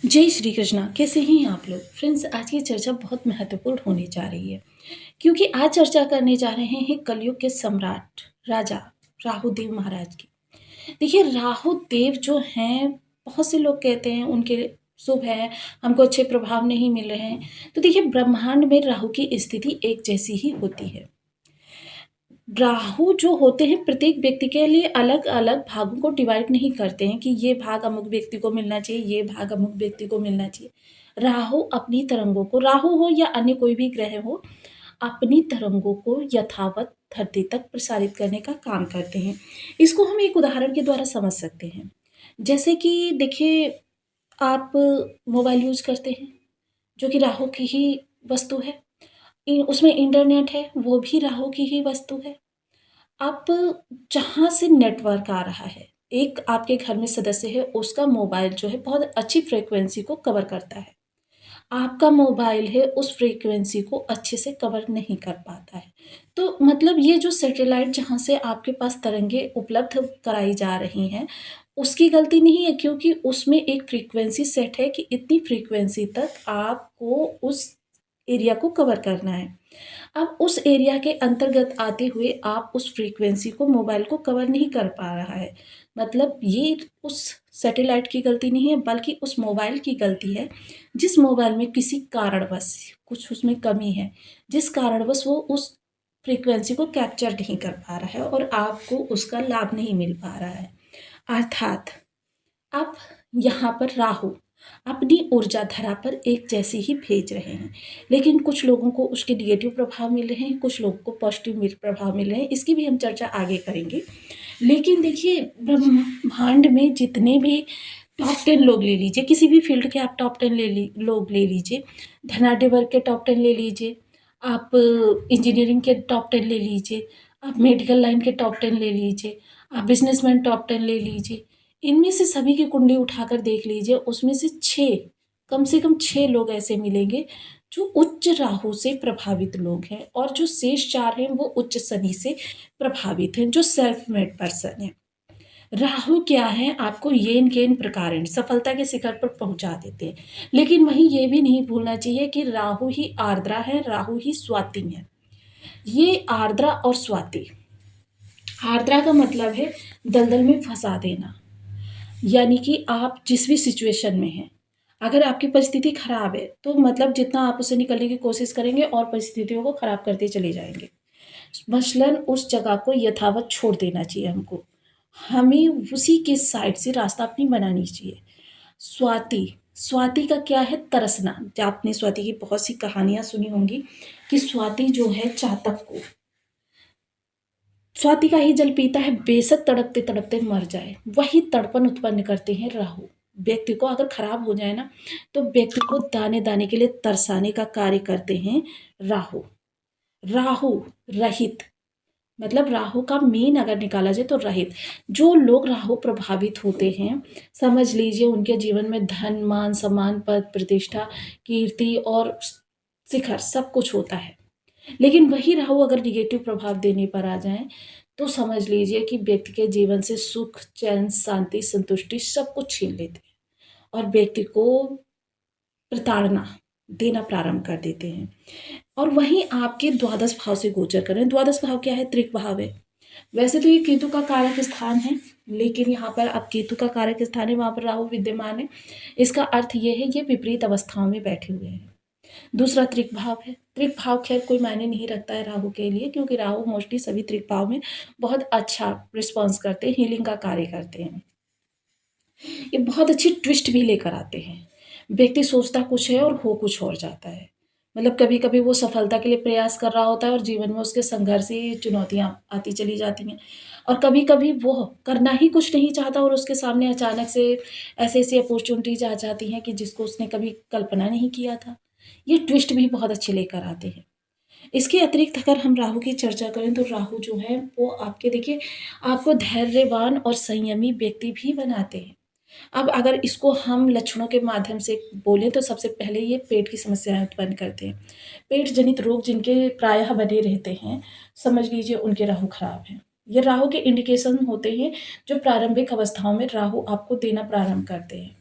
जय श्री कृष्णा। कैसे हैं आप लोग फ्रेंड्स। आज की चर्चा बहुत महत्वपूर्ण होने जा रही है क्योंकि आज चर्चा करने जा रहे हैं कलयुग के सम्राट राजा राहु देव महाराज की। देखिए राहु देव जो हैं, बहुत से लोग कहते हैं उनके शुभ है, हमको अच्छे प्रभाव नहीं मिल रहे हैं। तो देखिए ब्रह्मांड में राहु की स्थिति एक जैसी ही होती है। राहु जो होते हैं प्रत्येक व्यक्ति के लिए अलग अलग भागों को डिवाइड नहीं करते हैं कि ये भाग अमुक व्यक्ति को मिलना चाहिए, ये भाग अमुक व्यक्ति को मिलना चाहिए। राहु अपनी तरंगों को, राहु हो या अन्य कोई भी ग्रह हो, अपनी तरंगों को यथावत धरती तक प्रसारित करने का काम करते हैं। इसको हम एक उदाहरण के द्वारा समझ सकते हैं। जैसे कि देखिए, आप मोबाइल यूज करते हैं जो कि राहु की ही वस्तु है। उसमें इंटरनेट है, वो भी राहु की ही वस्तु है। अब जहाँ से नेटवर्क आ रहा है, एक आपके घर में सदस्य है, उसका मोबाइल जो है बहुत अच्छी फ्रीक्वेंसी को कवर करता है। आपका मोबाइल है उस फ्रीक्वेंसी को अच्छे से कवर नहीं कर पाता है। तो मतलब ये जो सैटेलाइट जहाँ से आपके पास तरंगे उपलब्ध कराई जा रही हैं, उसकी गलती नहीं है, क्योंकि उसमें एक फ्रीक्वेंसी सेट है कि इतनी फ्रीक्वेंसी तक आपको उस एरिया को कवर करना है। अब उस एरिया के अंतर्गत आते हुए आप उस फ्रीक्वेंसी को, मोबाइल को कवर नहीं कर पा रहा है। मतलब ये उस सैटेलाइट की गलती नहीं है, बल्कि उस मोबाइल की गलती है, जिस मोबाइल में किसी कारणवश कुछ उसमें कमी है, जिस कारणवश वो उस फ्रीक्वेंसी को कैप्चर नहीं कर पा रहा है और आपको उसका लाभ नहीं मिल पा रहा है। अर्थात अब यहाँ पर राहु अपनी ऊर्जा धरा पर एक जैसी ही भेज रहे हैं, लेकिन कुछ लोगों को उसके निगेटिव प्रभाव मिल रहे हैं, कुछ लोगों को पॉजिटिव प्रभाव मिल रहे हैं। इसकी भी हम चर्चा आगे करेंगे। लेकिन देखिए ब्रह्मांड में जितने भी टॉप 10 लोग ले लीजिए, किसी भी फील्ड के आप टॉप 10 लोग ले लीजिए, धनाढ़ वर्ग के टॉप 10 ले लीजिए, आप इंजीनियरिंग के टॉप 10 ले लीजिए, आप मेडिकल लाइन के टॉप 10 ले लीजिए, आप बिजनेसमैन टॉप 10 ले लीजिए। इनमें से सभी की कुंडली उठाकर देख लीजिए, उसमें से 6, कम से कम 6 लोग ऐसे मिलेंगे जो उच्च राहु से प्रभावित लोग हैं, और जो शेष 4 हैं वो उच्च शनि से प्रभावित हैं, जो सेल्फ मेड पर्सन है। राहु क्या है, आपको येन केन प्रकारेण सफलता के शिखर पर पहुंचा देते हैं। लेकिन वहीं ये भी नहीं भूलना चाहिए कि राहु ही आर्द्रा है, राहु ही स्वाति है। ये आर्द्रा और स्वाति, आर्द्रा का मतलब है दलदल में फंसा देना, यानी कि आप जिस भी सिचुएशन में हैं, अगर आपकी परिस्थिति खराब है तो मतलब जितना आप उससे निकलने की कोशिश करेंगे और परिस्थितियों को खराब करते चले जाएंगे। मसलन उस जगह को यथावत छोड़ देना चाहिए हमको, हमें उसी के साइड से रास्ता अपनी बनानी चाहिए। स्वाति, स्वाति का क्या है, तरसना। आपने स्वाति की बहुत सी कहानियां सुनी होंगी कि स्वाति जो है चातक को, स्वाति का ही जल पीता है, बेशक तड़पते तड़पते मर जाए। वही तड़पन उत्पन्न करते हैं राहु। व्यक्ति को अगर खराब हो जाए ना, तो व्यक्ति को दाने दाने के लिए तरसाने का कार्य करते हैं राहु। राहु रहित, मतलब राहु का मेन अगर निकाला जाए तो रहित, जो लोग राहु प्रभावित होते हैं, समझ लीजिए उनके जीवन में धन, मान, सम्मान, पद, प्रतिष्ठा, कीर्ति और शिखर सब कुछ होता है। लेकिन वही राहु अगर निगेटिव प्रभाव देने पर आ जाए तो समझ लीजिए कि व्यक्ति के जीवन से सुख, चैन, शांति, संतुष्टि सब कुछ छीन लेते हैं और व्यक्ति को प्रताड़ना देना प्रारंभ कर देते हैं। और वहीं आपके द्वादश भाव से गोचर करें। द्वादश भाव क्या है, त्रिक भाव है। वैसे तो ये केतु का कारक स्थान है, लेकिन यहाँ पर अब केतु का कारक स्थान है, वहां पर राहु विद्यमान है। इसका अर्थ ये है ये विपरीत अवस्थाओं में बैठे हुए हैं। दूसरा त्रिक भाव है। त्रिक भाव खैर कोई मायने नहीं रखता है राहु के लिए, क्योंकि राहु मोस्टली सभी त्रिक भाव में बहुत अच्छा रिस्पॉन्स करते हैं, हीलिंग का कार्य करते हैं। ये बहुत अच्छी ट्विस्ट भी लेकर आते हैं। व्यक्ति सोचता कुछ है और हो कुछ और जाता है। मतलब कभी कभी वो सफलता के लिए प्रयास कर रहा होता है और जीवन में उसके संघर्ष ही चुनौतियां आती चली जाती हैं, और कभी कभी वो करना ही कुछ नहीं चाहता और उसके सामने अचानक से ऐसे ऐसी अपॉर्चुनिटीज आ जाती हैं कि जिसको उसने कभी कल्पना नहीं किया था। ये ट्विस्ट भी बहुत अच्छे लेकर आते हैं। इसके अतिरिक्त अगर हम राहु की चर्चा करें तो राहु जो है वो आपके, देखिए, आपको धैर्यवान और संयमी व्यक्ति भी बनाते हैं। अब अगर इसको हम लक्षणों के माध्यम से बोलें तो सबसे पहले ये पेट की समस्याएं उत्पन्न करते हैं। पेट जनित रोग जिनके प्रायः बने रहते हैं, समझ लीजिए उनके राहु खराब हैं। ये राहु के इंडिकेशन होते हैं जो प्रारंभिक अवस्थाओं में राहु आपको देना प्रारंभ करते हैं।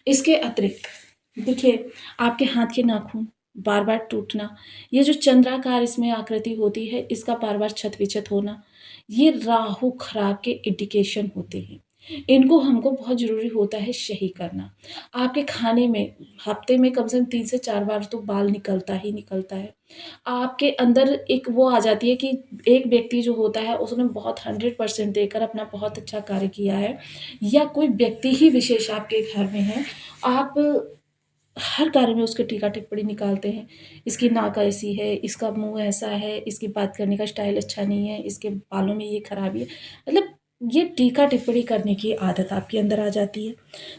इसके अतिरिक्त देखिए, आपके हाथ के नाखून बार बार टूटना, ये जो चंद्राकार इसमें आकृति होती है, इसका बार बार छत विछत होना, ये राहु खराब के इंडिकेशन होते हैं। इनको हमको बहुत ज़रूरी होता है सही करना। आपके खाने में हफ्ते में कम से कम 3 से 4 बार तो बाल निकलता ही निकलता है। आपके अंदर एक वो आ जाती है कि एक व्यक्ति जो होता है उसने बहुत 100% देकर अपना बहुत अच्छा कार्य किया है, या कोई व्यक्ति ही विशेष आपके घर में है, आप हर कार्य में उसके टीका टिप्पणी निकालते हैं। इसकी नाक ऐसी है, इसका मुँह ऐसा है, इसकी बात करने का स्टाइल अच्छा नहीं है, इसके बालों में ये खराबी है। मतलब ये टीका टिप्पणी करने की आदत आपके अंदर आ जाती है।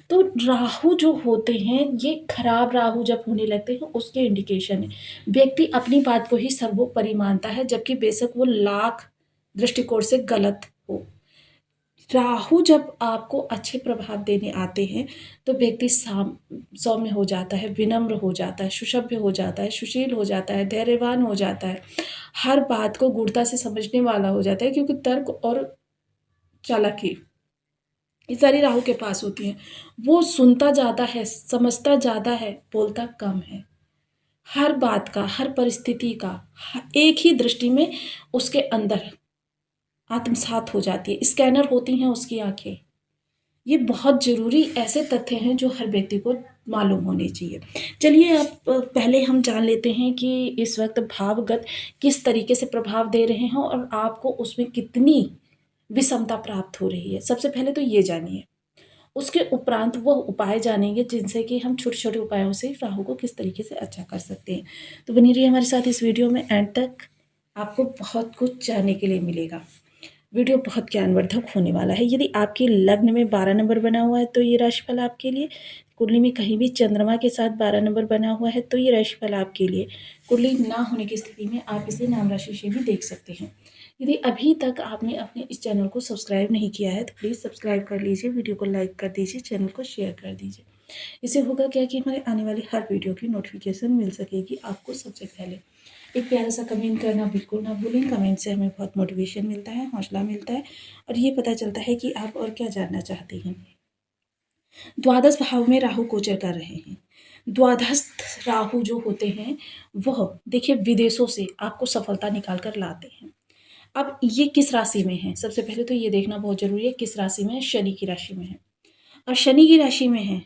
तो राहु जो होते हैं, ये खराब राहु जब होने लगते हैं उसके इंडिकेशन है। व्यक्ति अपनी बात को ही सर्वोपरि मानता है, जबकि बेशक वो लाख दृष्टिकोण से गलत हो। राहु जब आपको अच्छे प्रभाव देने आते हैं तो व्यक्ति सौम्य हो जाता है, विनम्र हो जाता है, सुसभ्य हो जाता है, सुशील हो जाता है, धैर्यवान हो जाता है, हर बात को गूढ़ता से समझने वाला हो जाता है, क्योंकि तर्क और चालाकी ये सारी राहु के पास होती हैं। वो सुनता ज़्यादा है, समझता ज़्यादा है, बोलता कम है। हर बात का, हर परिस्थिति का एक ही दृष्टि में उसके अंदर आत्मसात हो जाती है। स्कैनर होती हैं उसकी आंखें। ये बहुत ज़रूरी ऐसे तथ्य हैं जो हर व्यक्ति को मालूम होने चाहिए। चलिए अब पहले हम जान लेते हैं कि इस वक्त भावगत किस तरीके से प्रभाव दे रहे हैं और आपको उसमें कितनी विषमता प्राप्त हो रही है। सबसे पहले तो ये जानिए, उसके उपरांत वह उपाय जानेंगे जिनसे कि हम छोटे-छोटे उपायों से राहु को किस तरीके से अच्छा कर सकते हैं। तो बनी रहिए हमारे साथ इस वीडियो में, एंड तक आपको बहुत कुछ जानने के लिए मिलेगा। वीडियो बहुत ज्ञानवर्धक होने वाला है। यदि आपके लग्न में 12 नंबर बना हुआ है तो ये राशिफल आपके लिए, कुंडली में कहीं भी चंद्रमा के साथ 12 नंबर बना हुआ है तो ये राशिफल आपके लिए, कुंडली ना होने की स्थिति में आप इसे नाम राशि से भी देख सकते हैं। यदि अभी तक आपने अपने इस चैनल को सब्सक्राइब नहीं किया है तो प्लीज़ सब्सक्राइब कर लीजिए, वीडियो को लाइक कर दीजिए, चैनल को शेयर कर दीजिए। इससे होगा क्या कि हमारे आने वाली हर वीडियो की नोटिफिकेशन मिल सकेगी आपको सबसे पहले। एक प्यारा सा कमेंट करना बिल्कुल ना भूलें। कमेंट से हमें बहुत मोटिवेशन मिलता है, हौसला मिलता है और ये पता चलता है कि आप और क्या जानना चाहते हैं। द्वादश भाव में राहु गोचर कर रहे हैं। द्वादस्थ राहु जो होते हैं वह देखिए विदेशों से आपको सफलता निकाल कर लाते हैं। अब ये किस राशि में है? सबसे पहले तो ये देखना बहुत ज़रूरी है किस राशि में है। शनि की राशि में है। और शनि की राशि में है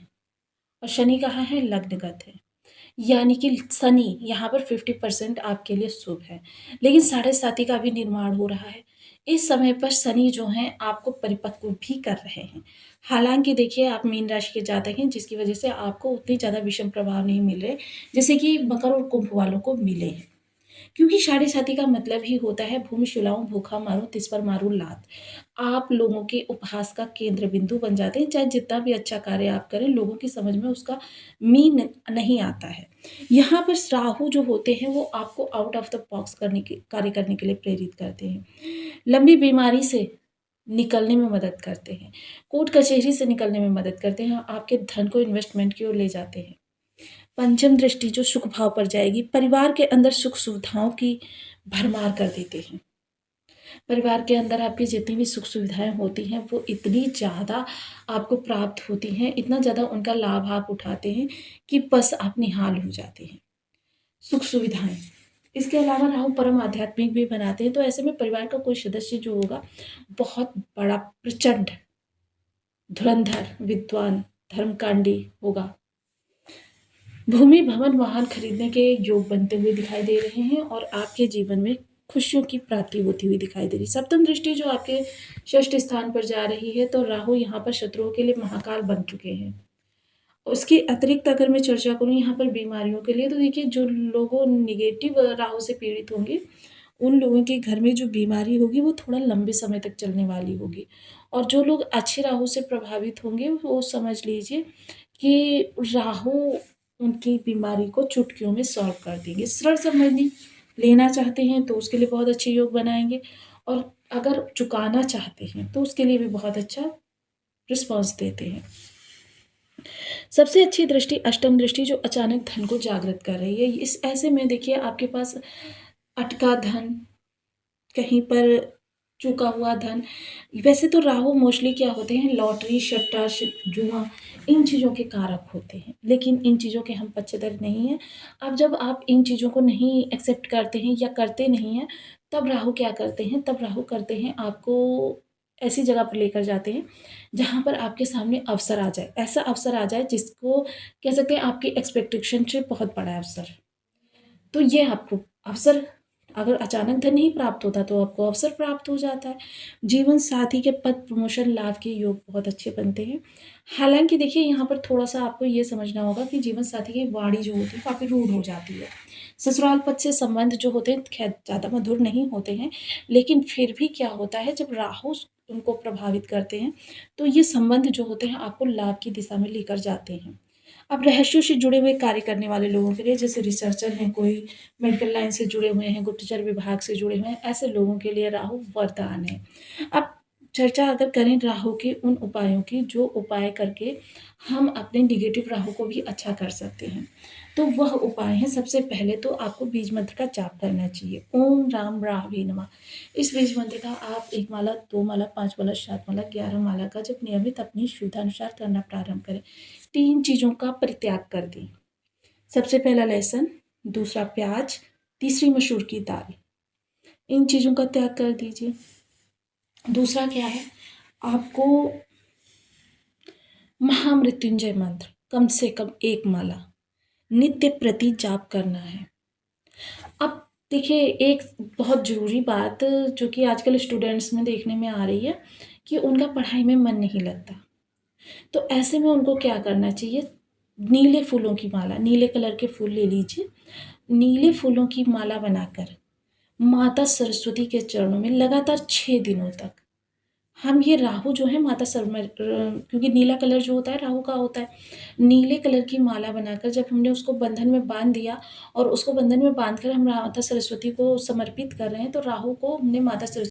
और शनि कहाँ है? लग्नगत है। यानी कि शनि यहाँ पर 50% आपके लिए शुभ है, लेकिन साढ़े साथी का भी निर्माण हो रहा है। इस समय पर शनि जो हैं आपको परिपक्व भी कर रहे हैं। हालाँकि देखिए आप मीन राशि के जातक हैं, जिसकी वजह से आपको उतनी ज़्यादा विषम प्रभाव नहीं मिल रहे, जैसे कि मकर और कुंभ वालों को मिले हैं। क्योंकि साढ़े साथी का मतलब ही होता है भूमि शिलाऊं भूखा मारूं तिस पर मारूं लात। आप लोगों के उपहास का केंद्र बिंदु बन जाते हैं, चाहे जितना भी अच्छा कार्य आप करें लोगों की समझ में उसका मीन नहीं आता है। यहाँ पर राहु जो होते हैं वो आपको आउट ऑफ द बॉक्स करने के कार्य करने के लिए प्रेरित करते हैं। लंबी बीमारी से निकलने में मदद करते हैं, कोर्ट कचहरी से निकलने में मदद करते हैं, आपके धन को इन्वेस्टमेंट की ओर ले जाते हैं। पंचम दृष्टि जो सुख भाव पर जाएगी, परिवार के अंदर सुख सुविधाओं की भरमार कर देते हैं। परिवार के अंदर आपकी जितनी भी सुख सुविधाएं होती हैं वो इतनी ज़्यादा आपको प्राप्त होती हैं, इतना ज़्यादा उनका लाभ आप उठाते हैं कि बस आप निहाल हो जाते हैं। सुख सुविधाएं, इसके अलावा राहु परम आध्यात्मिक भी बनाते हैं, तो ऐसे में परिवार का कोई सदस्य जो होगा बहुत बड़ा प्रचंड धुरंधर विद्वान धर्मकांडी होगा। भूमि भवन वाहन खरीदने के योग बनते हुए दिखाई दे रहे हैं और आपके जीवन में खुशियों की प्राप्ति होती हुई दिखाई दे रही है। सप्तम दृष्टि जो आपके षष्ठ स्थान पर जा रही है तो राहु यहाँ पर शत्रुओं के लिए महाकाल बन चुके हैं। उसके अतिरिक्त अगर मैं चर्चा करूँ यहाँ पर बीमारियों के लिए, तो देखिए जो लोगों निगेटिव राहु से पीड़ित होंगे उन लोगों के घर में जो बीमारी होगी वो थोड़ा लंबे समय तक चलने वाली होगी, और जो लोग अच्छे राहु से प्रभावित होंगे वो समझ लीजिए कि राहु उनकी बीमारी को चुटकियों में सॉल्व कर देंगे। ऋण संबंधी लेना चाहते हैं तो उसके लिए बहुत अच्छे योग बनाएंगे, और अगर चुकाना चाहते हैं तो उसके लिए भी बहुत अच्छा रिस्पॉन्स देते हैं। सबसे अच्छी दृष्टि अष्टम दृष्टि जो अचानक धन को जागृत कर रही है। इस ऐसे में देखिए आपके पास अटका धन, कहीं पर चूका हुआ धन। वैसे तो राहु मोस्टली क्या होते हैं, लॉटरी, सट्टा, जुआ, इन चीज़ों के कारक होते हैं, लेकिन इन चीज़ों के हम पक्षधर नहीं हैं। अब जब आप इन चीज़ों को नहीं एक्सेप्ट करते हैं या करते नहीं हैं, तब राहु क्या करते हैं, तब राहु करते हैं आपको ऐसी जगह पर लेकर जाते हैं जहाँ पर आपके सामने अवसर आ जाए, ऐसा अवसर आ जाए जिसको कह सकते हैं आपकी एक्सपेक्टेशन से बहुत बड़ा अवसर। तो ये आपको अवसर, अगर अचानक धन नहीं प्राप्त होता तो आपको अवसर प्राप्त हो जाता है। जीवन साथी के पद, प्रमोशन, लाभ के योग बहुत अच्छे बनते हैं। हालाँकि देखिए यहाँ पर थोड़ा-सा आपको ये समझना होगा कि जीवन साथी की वाणी जो होती है काफ़ी रूड हो जाती है। ससुराल पक्ष से संबंध जो होते हैं ख़ैर ज़्यादा मधुर नहीं होते हैं, लेकिन फिर भी क्या होता है जब राहु उनको प्रभावित करते हैं, तो ये संबंध जो होते हैं आपको लाभ की दिशा में लेकर जाते हैं। अब रहस्यों से जुड़े हुए कार्य करने वाले लोगों के लिए, जैसे रिसर्चर हैं, कोई मेडिकल लाइन से जुड़े हुए हैं, गुप्तचर विभाग से जुड़े हुए हैं, ऐसे लोगों के लिए राहु वरदान है। अब चर्चा अगर करें राहु के उन उपायों की, जो उपाय करके हम अपने नेगेटिव राहु को भी अच्छा कर सकते हैं, तो वह उपाय है, सबसे पहले तो आपको बीज मंत्र का जाप करना चाहिए। ओम राम राहवे नमः। इस बीज मंत्र का आप 1 माला, 2 माला, 5 माला, 7 माला, 11 माला का जब नियमित अपनी सुविधानुसार करना प्रारंभ करें। 3 चीज़ों का परित्याग कर दें। सबसे पहला लहसुन, दूसरा प्याज, तीसरी मसूर की दाल। इन चीज़ों का त्याग कर दीजिए। दूसरा क्या है, आपको महामृत्युंजय मंत्र कम से कम 1 माला नित्य प्रति जाप करना है। अब देखिए एक बहुत ज़रूरी बात जो कि आजकल स्टूडेंट्स में देखने में आ रही है कि उनका पढ़ाई में मन नहीं लगता। तो ऐसे में उनको क्या करना चाहिए, नीले फूलों की माला, नीले कलर के फूल ले लीजिए, नीले फूलों की माला बनाकर माता सरस्वती के चरणों में लगातार 6 दिनों तक हम ये राहु जो है माता क्योंकि नीला कलर जो होता है राहु का होता है, नीले कलर की माला बनाकर जब हमने उसको बंधन में बांध दिया और उसको बंधन में बांध कर हम माता सरस्वती को समर्पित कर रहे हैं, तो राहु को हमने माता सरस्वती